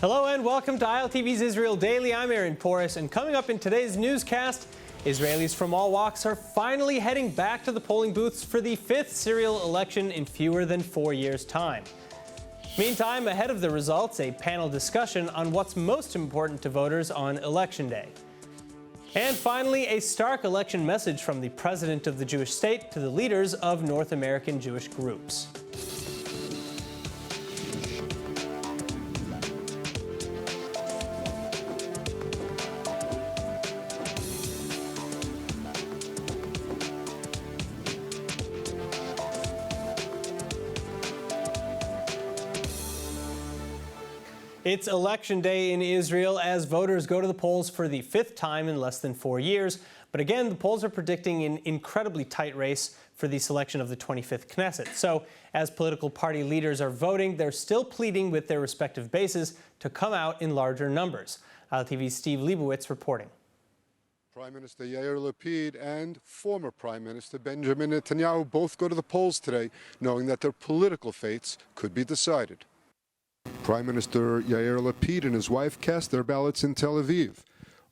Hello and welcome to ILTV's Israel Daily. I'm Aaron Porras, and coming up in today's newscast, Israelis from all walks are finally heading back to the polling booths for the 5th serial election in fewer than 4 years' time. Meantime, ahead of the results, a panel discussion on what's most important to voters on Election Day. And finally, a stark election message from the president of the Jewish state to the leaders of North American Jewish groups. It's Election Day in Israel as voters go to the polls for the 5th time in less than 4 years. But again, the polls are predicting an incredibly tight race for the selection of the 25th Knesset. So as political party leaders are voting, they're still pleading with their respective bases to come out in larger numbers. ILTV's Steve Leibowitz reporting. Prime Minister Yair Lapid and former Prime Minister Benjamin Netanyahu both go to the polls today, knowing that their political fates could be decided. Prime Minister Yair Lapid and his wife cast their ballots in Tel Aviv.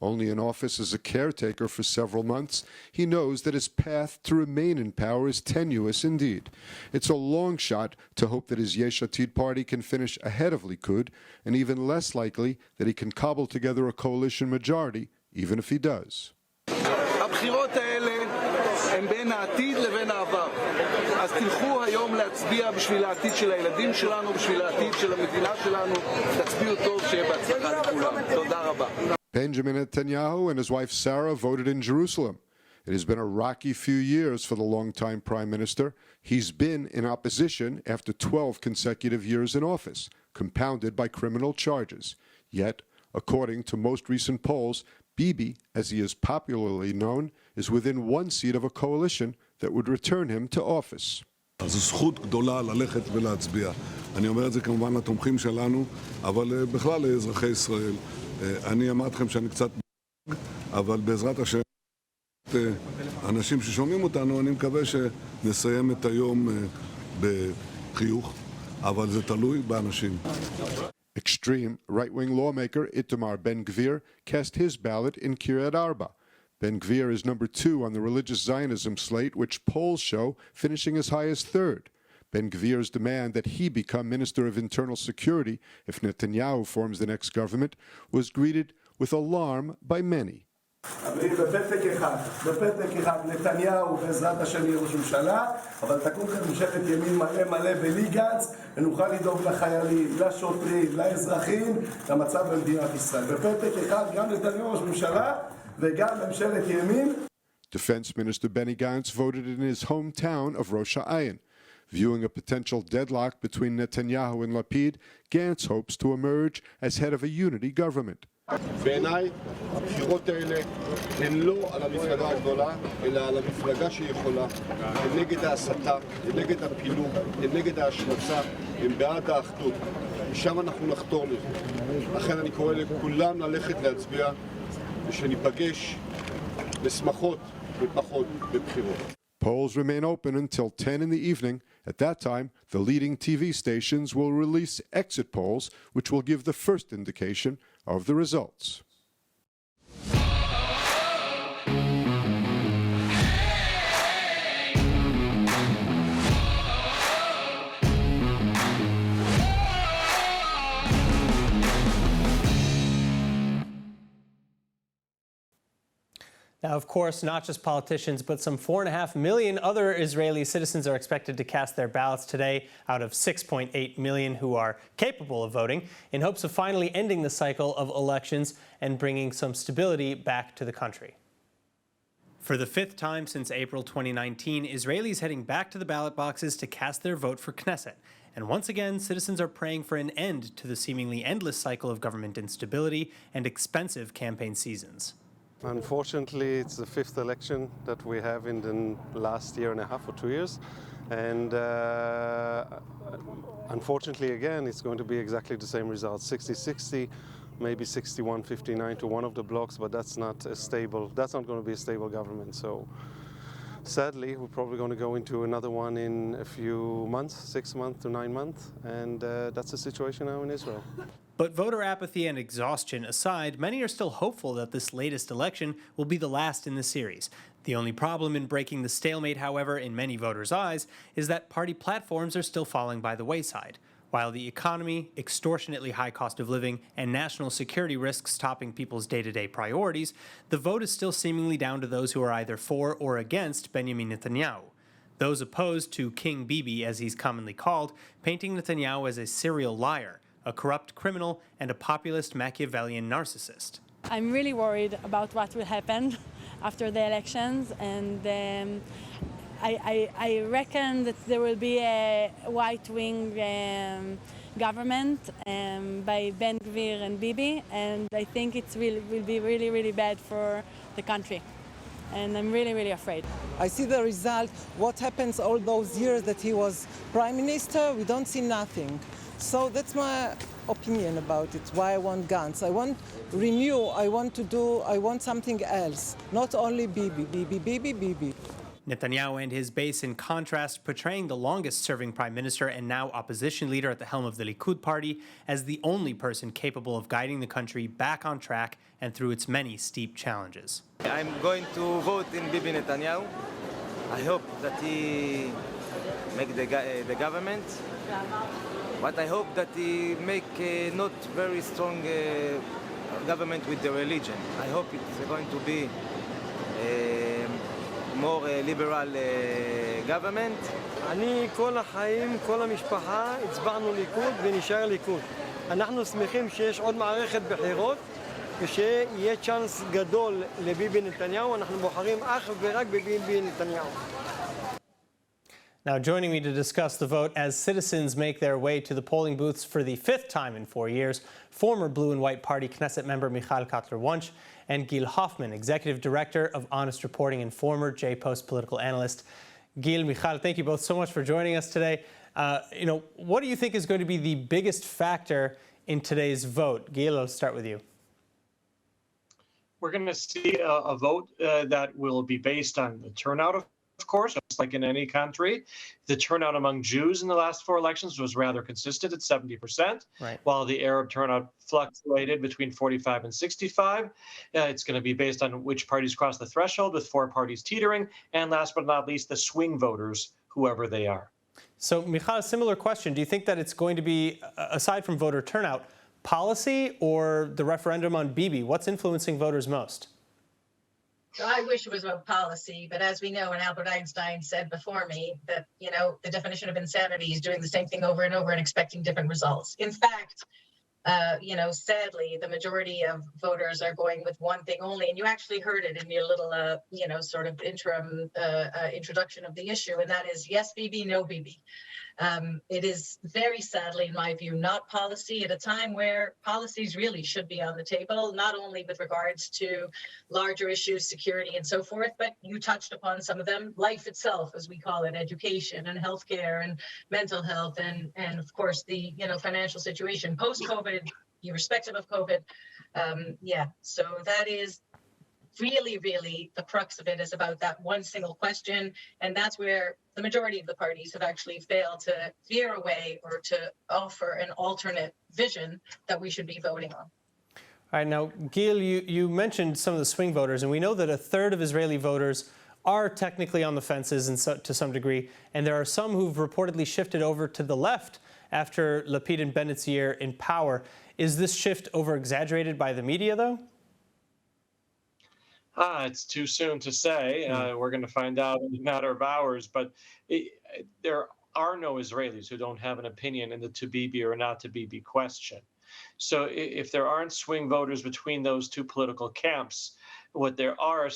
Only in office as a caretaker for several months, he knows that his path to remain in power is tenuous indeed. It's a long shot to hope that his Yesh Atid party can finish ahead of Likud, and even less likely that he can cobble together a coalition majority, even if he does. הם בין העתיד לבין העבר. אז תלכו היום להצביע בשביל העתיד של הילדים שלנו, בשביל העתיד של המדינה שלנו. תצביעו טוב, שיהיה בהצלחה לכולם. תודה רבה. Benjamin Netanyahu and his wife Sarah voted in Jerusalem. It has been a rocky few years for the longtime prime minister. He's been in opposition after 12 consecutive years in office, compounded by criminal charges. Yet, according to most recent polls, Bibi, as he is popularly known, is within one seat of a coalition that would return him to office. זו זכות גדולה ללכת ולהצביע. אני אומר את זה כמובן לתומכים שלנו, אבל בכלל לאזרחי ישראל. אני אמרתי לכם שאני קצת אבל בעזרת השם, אנשים ששומעים אותנו, אני מקווה שנסיים את היום בחיוך, אבל זה תלוי באנשים. Extreme right-wing lawmaker Itamar Ben-Gvir cast his ballot in Kiryat Arba. Ben-Gvir is number 2 on the religious Zionism slate, which polls show finishing as high as 3rd. Ben-Gvir's demand that he become Minister of Internal Security if Netanyahu forms the next government was greeted with alarm by many. בפתק אחד, נתניהו בעזרת השם יהיה ראש ממשלה, אבל תקום כאן ממשלת ימין מלא מלא בלי גנץ, ונוכל לדאוג לחיילים, לשוטרים, לאזרחים, למצב במדינת ישראל. בפתק אחד גם נתניהו ראש ממשלה וגם ממשלת ימין. Defense Minister Benny Gantz voted in his hometown of Rosh Hashanah. Viewing a potential deadlock between Netanyahu and Lapid, Gantz hopes to emerge as head of a unity government. בעיניי, הבחירות האלה הן לא על המפלגה הגדולה, אלא על המפלגה שיכולה. הן נגד ההסתה, הן נגד הפילוג, הן נגד ההשמצה, הן בעד האחדות. משם אנחנו נחתור לזה. לכן אני קורא לכולם ללכת להצביע, ושניפגש בשמחות ופחות בבחירות. Polls remain open until 10 in the evening. At that time, the leading TV stations will release exit polls, which will give the first indication of the results. Now, of course, not just politicians, but some 4.5 million other Israeli citizens are expected to cast their ballots today out of 6.8 million who are capable of voting in hopes of finally ending the cycle of elections and bringing some stability back to the country. For the 5th time since April 2019, Israelis heading back to the ballot boxes to cast their vote for Knesset. And once again, citizens are praying for an end to the seemingly endless cycle of government instability and expensive campaign seasons. Unfortunately, it's the 5th election that we have in the last year and a half or 2 years. And unfortunately, again, it's going to be exactly the same result, 60-60, maybe 61-59 to one of the blocks, but that's not going to be a stable government. So Sadly, we're probably going to go into another one in a few months, 6 months to 9 months, and that's the situation now in Israel. But voter apathy and exhaustion aside, many are still hopeful that this latest election will be the last in the series. The only problem in breaking the stalemate, however, in many voters' eyes, is that party platforms are still falling by the wayside. While the economy, extortionately high cost of living, and national security risks topping people's day-to-day priorities, the vote is still seemingly down to those who are either for or against Benjamin Netanyahu. Those opposed to King Bibi, as he's commonly called, painting Netanyahu as a serial liar, a corrupt criminal, and a populist Machiavellian narcissist. I'm really worried about what will happen after the elections, and I reckon that there will be a right-wing government by Ben Gvir and Bibi, and I think it will be really, really bad for the country. And I'm really, really afraid. I see the result, what happens all those years that he was prime minister, we don't see nothing. So that's my opinion about it, why I want guns. I want renew, I want something else, not only Bibi, Bibi, Bibi, Bibi. Netanyahu and his base, in contrast, portraying the longest-serving prime minister and now opposition leader at the helm of the Likud party as the only person capable of guiding the country back on track and through its many steep challenges. I'm going to vote in Bibi Netanyahu. I hope that he make the government, but I hope that he make a not very strong government with the religion. I hope it's going to be more liberal government. אני כל החיים, כל המשפחה, הצבענו ליכוד ונשאר ליכוד. אנחנו שמחים שיש עוד מערכת בחירות ושיהיה צ'אנס גדול לביבי נתניהו. אנחנו בוחרים אך ורק בביבי נתניהו. Now, joining me to discuss the vote as citizens make their way to the polling booths for the 5th time in 4 years, former Blue and White Party Knesset member Michal Kotler-Wunsch and Gil Hoffman, Executive Director of Honest Reporting and former J-Post political analyst. Gil, Michal, thank you both so much for joining us today. What do you think is going to be the biggest factor in today's vote? Gil, I'll start with you. We're going to see a vote that will be based on the turnout, of course, just like in any country. The turnout among Jews in the last 4 elections was rather consistent at 70%, right, while the Arab turnout fluctuated between 45 and 65. It's going to be based on which parties cross the threshold, with 4 parties teetering, and last but not least, the swing voters, whoever they are. So, Michal, a similar question. Do you think that it's going to be, aside from voter turnout, policy or the referendum on Bibi? What's influencing voters most? So I wish it was about policy, but as we know, and Albert Einstein said before me, that, the definition of insanity is doing the same thing over and over and expecting different results. In fact, sadly, the majority of voters are going with one thing only, and you actually heard it in your little, sort of introduction of the issue, and that is yes, Bibi, no Bibi. It is very sadly, in my view, not policy at a time where policies really should be on the table, not only with regards to larger issues, security and so forth, but you touched upon some of them, life itself, as we call it, education and healthcare and mental health and of course the financial situation post-COVID, irrespective of COVID. So that is really, really the crux of it, is about that one single question. And that's where the majority of the parties have actually failed to veer away or to offer an alternate vision that we should be voting on. All right, now, Gil, you mentioned some of the swing voters, and we know that a third of Israeli voters are technically on the fences to some degree, and there are some who've reportedly shifted over to the left after Lapid and Bennett's year in power. Is this shift over-exaggerated by the media, though? It's too soon to say. We're going to find out in a matter of hours. But there are no Israelis who don't have an opinion in the to Bibi or not to Bibi question. So if there aren't swing voters between those two political camps, what there are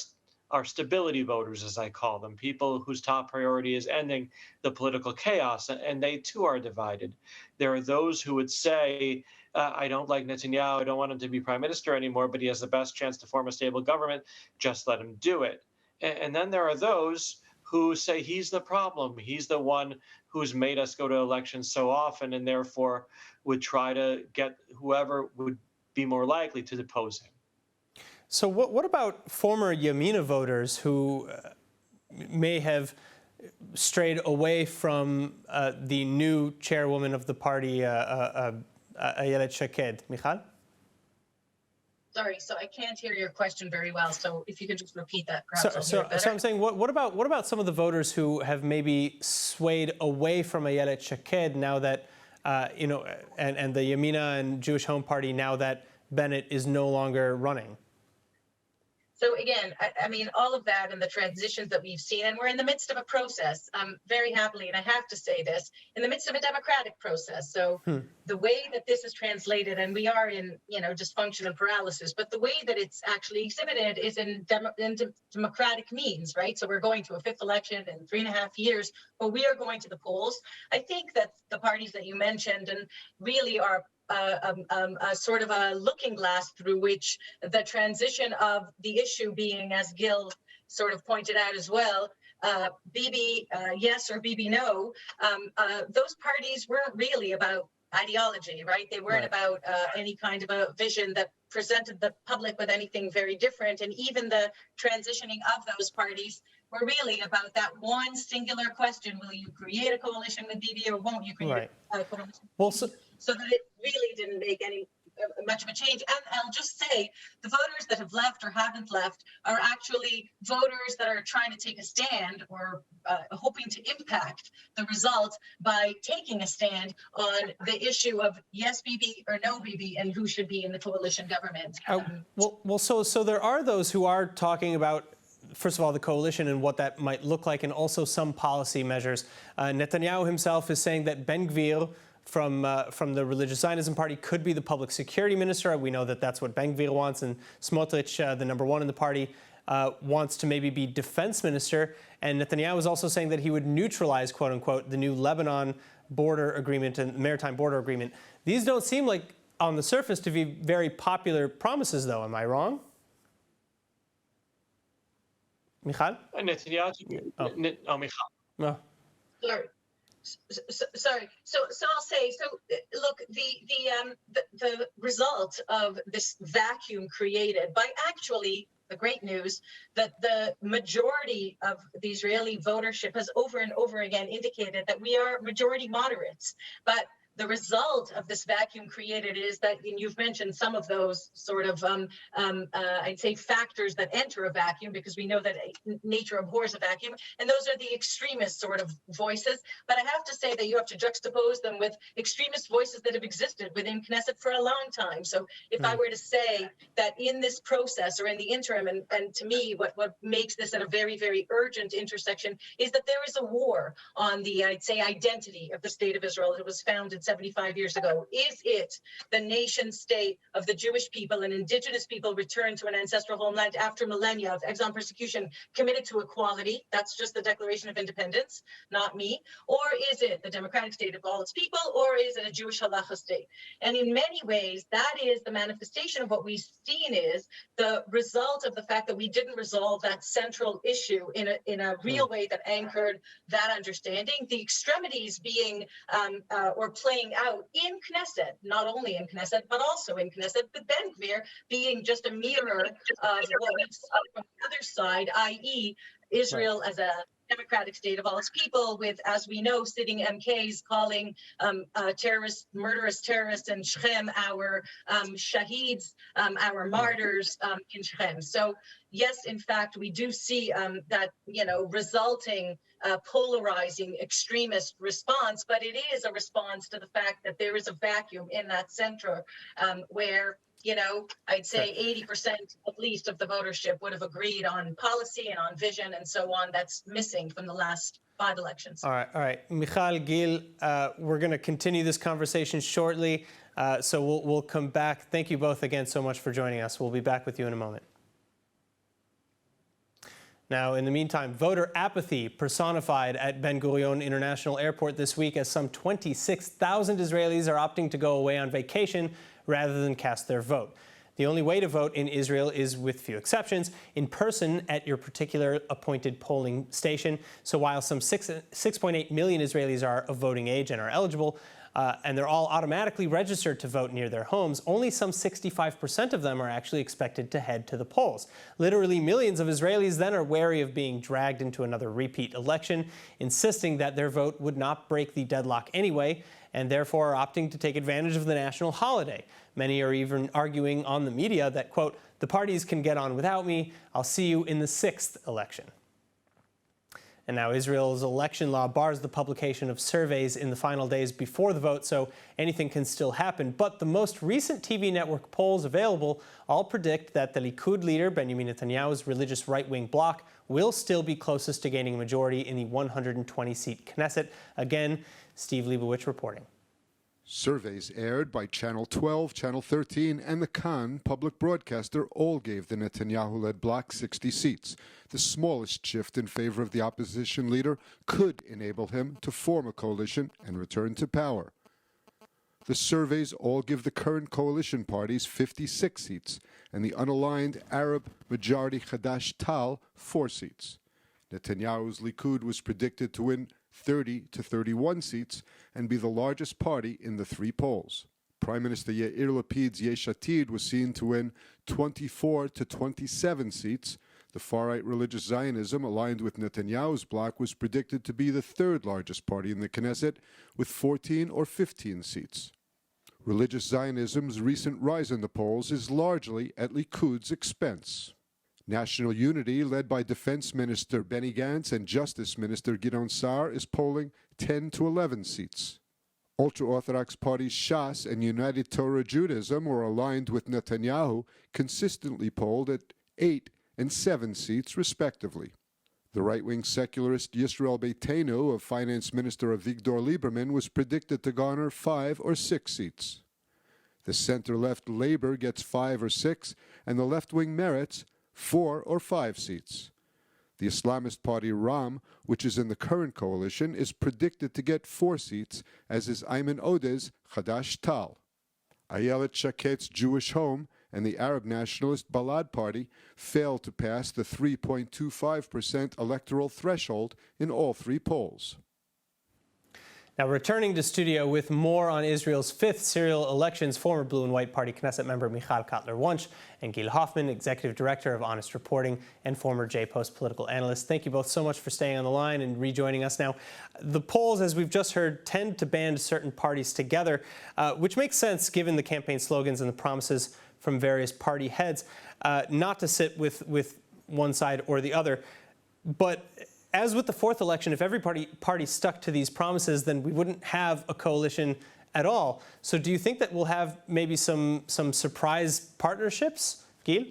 stability voters, as I call them, people whose top priority is ending the political chaos, and they too are divided. There are those who would say, I don't like Netanyahu, I don't want him to be prime minister anymore, but he has the best chance to form a stable government, just let him do it. And then there are those who say he's the problem, he's the one who's made us go to elections so often, and therefore would try to get whoever would be more likely to depose him. So what about former Yamina voters who may have strayed away from the new chairwoman of the party, Ayelet Shaked. Michal? Sorry, so I can't hear your question very well. So if you could just repeat that, perhaps I'll hear it better. So I'm saying, what about some of the voters who have maybe swayed away from Ayelet Shaked now that and the Yamina and Jewish Home Party now that Bennett is no longer running? So again, I mean, all of that and the transitions that we've seen, and we're in the midst of a process, very happily, and I have to say this, in the midst of a democratic process. So the way that this is translated, and we are in, dysfunction and paralysis, but the way that it's actually exhibited is in democratic means, right? So we're going to a fifth election in 3.5 years, but we are going to the polls. I think that the parties that you mentioned and really are a sort of a looking glass through which the transition of the issue being, as Gil sort of pointed out as well, Bibi yes or Bibi no, those parties weren't really about ideology, right? They weren't about any kind of a vision that presented the public with anything very different. And even the transitioning of those parties were really about that one singular question: will you create a coalition with Bibi or won't you create a coalition with Bibi? So that it really didn't make any much of a change. And I'll just say the voters that have left or haven't left are actually voters that are trying to take a stand or hoping to impact the result by taking a stand on the issue of yes Bibi or no Bibi and who should be in the coalition government. So there are those who are talking about, first of all, the coalition and what that might look like, and also some policy measures. Netanyahu himself is saying that Ben-Gvir from the Religious Zionism Party could be the public security minister. We know that that's what Ben-Gvir wants, and Smotrich, the number one in the party, wants to maybe be defense minister. And Netanyahu is also saying that he would neutralize, quote unquote, the new Lebanon border agreement and maritime border agreement. These don't seem like, on the surface, to be very popular promises, though. Am I wrong? Michal? Netanyahu. Michal. No. Sorry. So I'll say. So look, the result of this vacuum created by actually the great news that the majority of the Israeli votership has over and over again indicated that we are majority moderates, but the result of this vacuum created is that, and you've mentioned some of those sort of, I'd say, factors that enter a vacuum, because we know that nature abhors a vacuum, and those are the extremist sort of voices. But I have to say that you have to juxtapose them with extremist voices that have existed within Knesset for a long time. So if I were to say that in this process or in the interim, and to me, what makes this at a very, very urgent intersection is that there is a war on the, I'd say, identity of the state of Israel. It was founded 75 years ago. Is it the nation state of the Jewish people and indigenous people returned to an ancestral homeland after millennia of exile and persecution, committed to equality? That's just the Declaration of Independence, not me. Or is it the democratic state of all its people? Or is it a Jewish halacha state? And in many ways, that is the manifestation of what we've seen is the result of the fact that we didn't resolve that central issue in a real way that anchored that understanding. The extremities being or playing out in Knesset, not only in Knesset, but also in Knesset, but Ben-Gvir being just a mirror of what we've seen from the other side, i.e. Israel as a democratic state of all its people, with, as we know, sitting MKs calling terrorists, murderous terrorists in Shechem, our shaheeds, our martyrs in Shechem. So yes, in fact, we do see that, resulting polarizing extremist response, but it is a response to the fact that there is a vacuum in that center where, I'd say 80% at least of the votership would have agreed on policy and on vision and so on. That's missing from the last 5 elections. All right. Michal, Gil, we're going to continue this conversation shortly, so we'll come back. Thank you both again so much for joining us. We'll be back with you in a moment. Now, in the meantime, voter apathy personified at Ben Gurion International Airport this week, as some 26,000 Israelis are opting to go away on vacation rather than cast their vote. The only way to vote in Israel is, with few exceptions, in person at your particular appointed polling station. So while some 6.8 million Israelis are of voting age and are eligible, and they're all automatically registered to vote near their homes. Only some 65% of them are actually expected to head to the polls. Literally millions of Israelis then are wary of being dragged into another repeat election, insisting that their vote would not break the deadlock anyway, and therefore are opting to take advantage of the national holiday. Many are even arguing on the media that, quote, the parties can get on without me. I'll see you in the 6th election. And now Israel's election law bars the publication of surveys in the final days before the vote, so anything can still happen. But the most recent TV network polls available all predict that the Likud leader, Benjamin Netanyahu's religious right-wing bloc, will still be closest to gaining a majority in the 120-seat Knesset. Again, Steve Leibowitz reporting. Surveys aired by Channel 12, Channel 13, and the Khan public broadcaster all gave the Netanyahu-led bloc 60 seats. The smallest shift in favor of the opposition leader could enable him to form a coalition and return to power. The surveys all give the current coalition parties 56 seats and the unaligned Arab majority Hadash-Tal 4 seats. Netanyahu's Likud was predicted to win 30 to 31 seats and be the largest party in the 3 polls. Prime Minister Yair Lapid's Yesh Atid was seen to win 24 to 27 seats. The far-right religious Zionism, aligned with Netanyahu's bloc, was predicted to be the 3rd largest party in the Knesset, with 14 or 15 seats. Religious Zionism's recent rise in the polls is largely at Likud's expense. National Unity, led by Defense Minister Benny Gantz and Justice Minister Gideon Sa'ar, is polling 10 to 11 seats. Ultra-Orthodox parties Shas and United Torah Judaism were aligned with Netanyahu, consistently polled at 8 and 7 seats, respectively. The right-wing secularist Yisrael Beitenu of Finance Minister Avigdor Lieberman was predicted to garner 5 or 6 seats. The center-left Labor gets 5 or 6, and the left-wing Meretz 4 or 5 seats. The Islamist party Ram, which is in the current coalition, is predicted to get 4 seats, as is Ayman Odeh's Hadash-Tal. Ayelet Shaket's Jewish Home and the Arab nationalist Balad party failed to pass the 3.25% electoral threshold in all 3 polls. Now, returning to studio with more on Israel's 5th serial elections, former Blue and White Party Knesset member Michal Kotler-Wunsch and Gil Hoffman, Executive Director of Honest Reporting and former J-Post political analyst. Thank you both so much for staying on the line and rejoining us now. The polls, as we've just heard, tend to band certain parties together, which makes sense given the campaign slogans and the promises from various party heads, not to sit with one side or the other. But as with the 4th election, if every party stuck to these promises, then we wouldn't have a coalition at all. So do you think that we'll have maybe some surprise partnerships, Gil?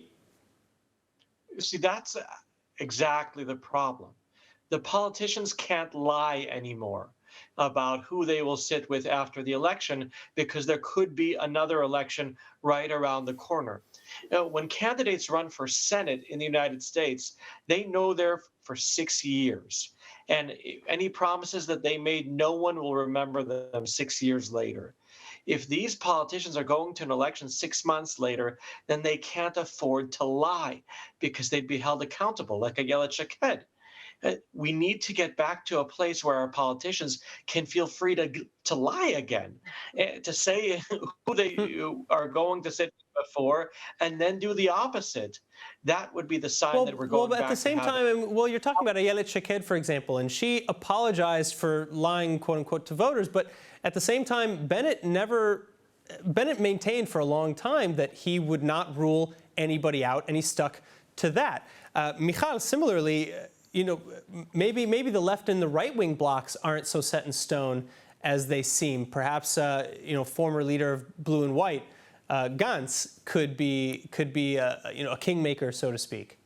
See, that's exactly the problem. The politicians can't lie anymore about who they will sit with after the election, because there could be another election right around the corner. When candidates run for Senate in the United States, they know they're for 6 years. And any promises that they made, no one will remember them 6 years later. If these politicians are going to an election 6 months later, then they can't afford to lie, because they'd be held accountable, like Ayelet Shaked. We need to get back to a place where our politicians can feel free to lie again, to say who they are going to sit before, and then do the opposite. That would be the sign that we're going back to. Well, at the same time, you're talking about Ayelet Shaked, for example, and she apologized for lying, quote unquote, to voters. But at the same time, Bennett maintained for a long time that he would not rule anybody out, and he stuck to that. Michal, similarly, maybe the left and the right-wing blocs aren't so set in stone as they seem. Perhaps, former leader of Blue and White, Gantz, could be a kingmaker, so to speak.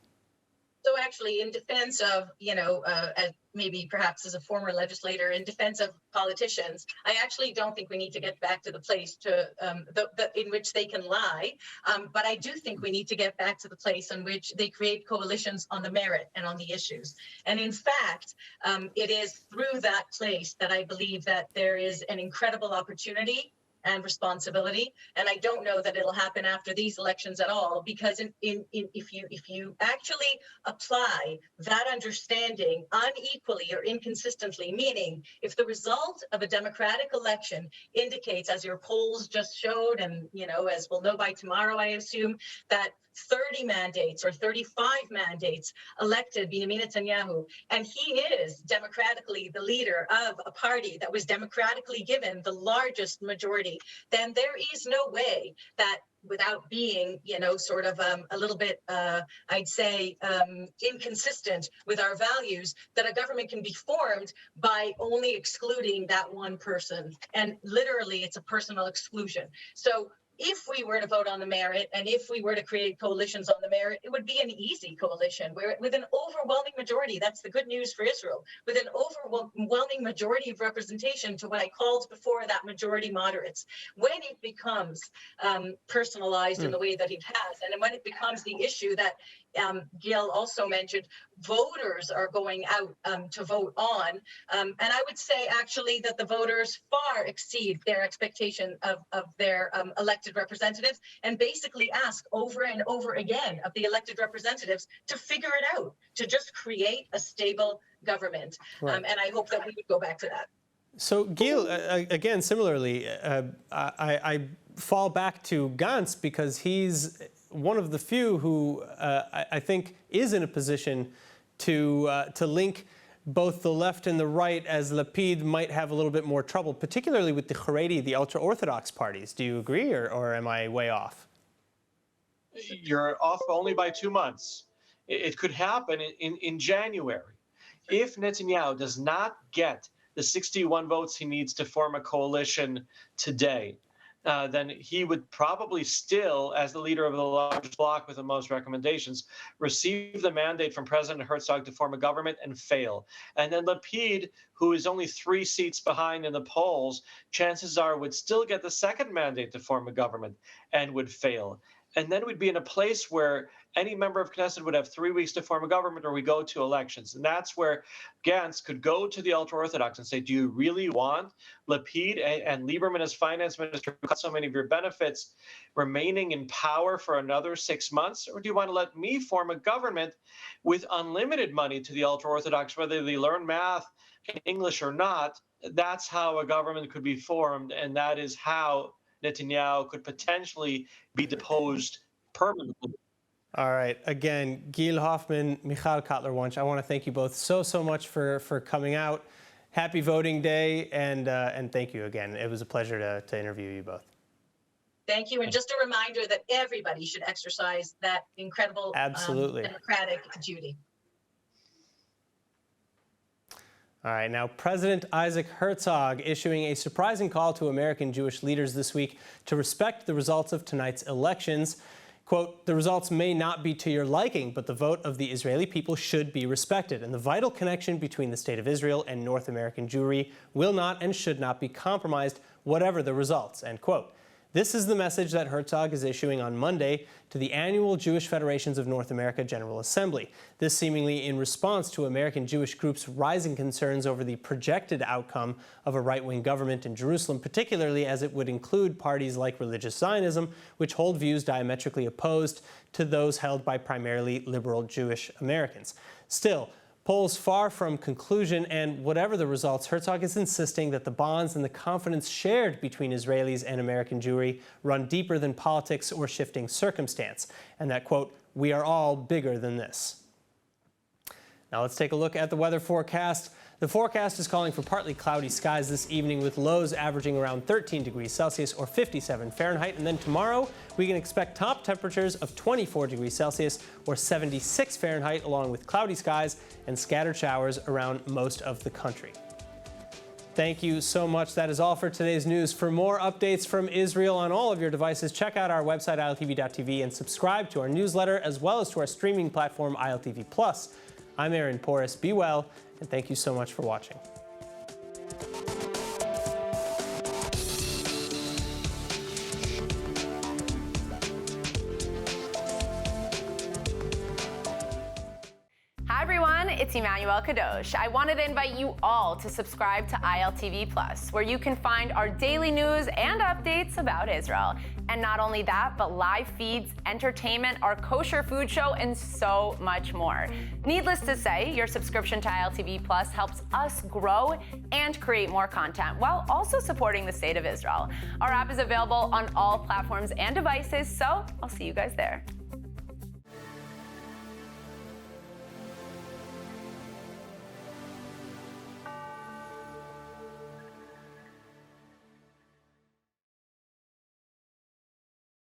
So actually, in defense of, maybe perhaps as a former legislator, in defense of politicians, I actually don't think we need to get back to the place in which they can lie. But I do think we need to get back to the place in which they create coalitions on the merit and on the issues. And in fact, it is through that place that I believe that there is an incredible opportunity and responsibility. And I don't know that it'll happen after these elections at all, because if you actually apply that understanding unequally or inconsistently, meaning if the result of a democratic election indicates, as your polls just showed, and as we'll know by tomorrow, I assume, that 30 mandates or 35 mandates elected Benjamin Netanyahu, and he is democratically the leader of a party that was democratically given the largest majority, then there is no way that without being, sort of a little bit, I'd say, inconsistent with our values, that a government can be formed by only excluding that one person. And literally, it's a personal exclusion. So if we were to vote on the merit, and if we were to create coalitions on the merit, it would be an easy coalition where, with an overwhelming majority, that's the good news for Israel, with an overwhelming majority of representation to what I called before that majority moderates. When it becomes personalized in the way that it has, and when it becomes the issue that Gil also mentioned, voters are going out to vote on. And I would say actually that the voters far exceed their expectation of their elected representatives, and basically ask over and over again of the elected representatives to figure it out, to just create a stable government. Right. And I hope that we would go back to that. So, Gil, again, similarly, I fall back to Gantz because he's one of the few who I think is in a position to link both the left and the right, as Lapid might have a little bit more trouble, particularly with the Haredi, the ultra-Orthodox parties. Do you agree, or am I way off? You're off only by 2 months. It could happen in January. If Netanyahu does not get the 61 votes he needs to form a coalition today, then he would probably still, as the leader of the largest bloc with the most recommendations, receive the mandate from President Herzog to form a government and fail. And then Lapid, who is only 3 seats behind in the polls, chances are would still get the second mandate to form a government and would fail. And then we'd be in a place where any member of Knesset would have 3 weeks to form a government, or we go to elections. And that's where Gantz could go to the ultra-Orthodox and say, do you really want Lapid and Lieberman as finance minister, who cut so many of your benefits, remaining in power for another 6 months? Or do you want to let me form a government with unlimited money to the ultra-Orthodox, whether they learn math and English or not? That's how a government could be formed, and that is how Netanyahu could potentially be deposed permanently. All right. Again, Gil Hoffman, Michal Kotler-Wunsch, I want to thank you both so much for coming out. Happy voting day, and thank you again. It was a pleasure to interview you both. Thank you. And just a reminder that everybody should exercise that incredible democratic duty. All right, now President Isaac Herzog issuing a surprising call to American Jewish leaders this week to respect the results of tonight's elections. Quote, the results may not be to your liking, but the vote of the Israeli people should be respected, and the vital connection between the State of Israel and North American Jewry will not and should not be compromised, whatever the results, end quote. This is the message that Herzog is issuing on Monday to the annual Jewish Federations of North America General Assembly. This seemingly in response to American Jewish groups' rising concerns over the projected outcome of a right-wing government in Jerusalem, particularly as it would include parties like Religious Zionism, which hold views diametrically opposed to those held by primarily liberal Jewish Americans. Still, polls far from conclusion, and whatever the results, Herzog is insisting that the bonds and the confidence shared between Israelis and American Jewry run deeper than politics or shifting circumstance, and that, quote, we are all bigger than this. Now let's take a look at the weather forecast. The forecast is calling for partly cloudy skies this evening with lows averaging around 13 degrees Celsius or 57 Fahrenheit. And then tomorrow, we can expect top temperatures of 24 degrees Celsius or 76 Fahrenheit, along with cloudy skies and scattered showers around most of the country. Thank you so much. That is all for today's news. For more updates from Israel on all of your devices, check out our website, ILTV.tv, and subscribe to our newsletter as well as to our streaming platform, ILTV+. I'm Aaron Porras. Be well, and thank you so much for watching. Hi everyone, it's it's Emmanuel Kadosh. I wanted to invite you all to subscribe to ILTV Plus, where you can find our daily news and updates about Israel. And not only that, but live feeds, entertainment, our kosher food show, and so much more. Needless to say, your subscription to ILTV Plus helps us grow and create more content while also supporting the state of Israel. Our app is available on all platforms and devices, so I'll see you guys there.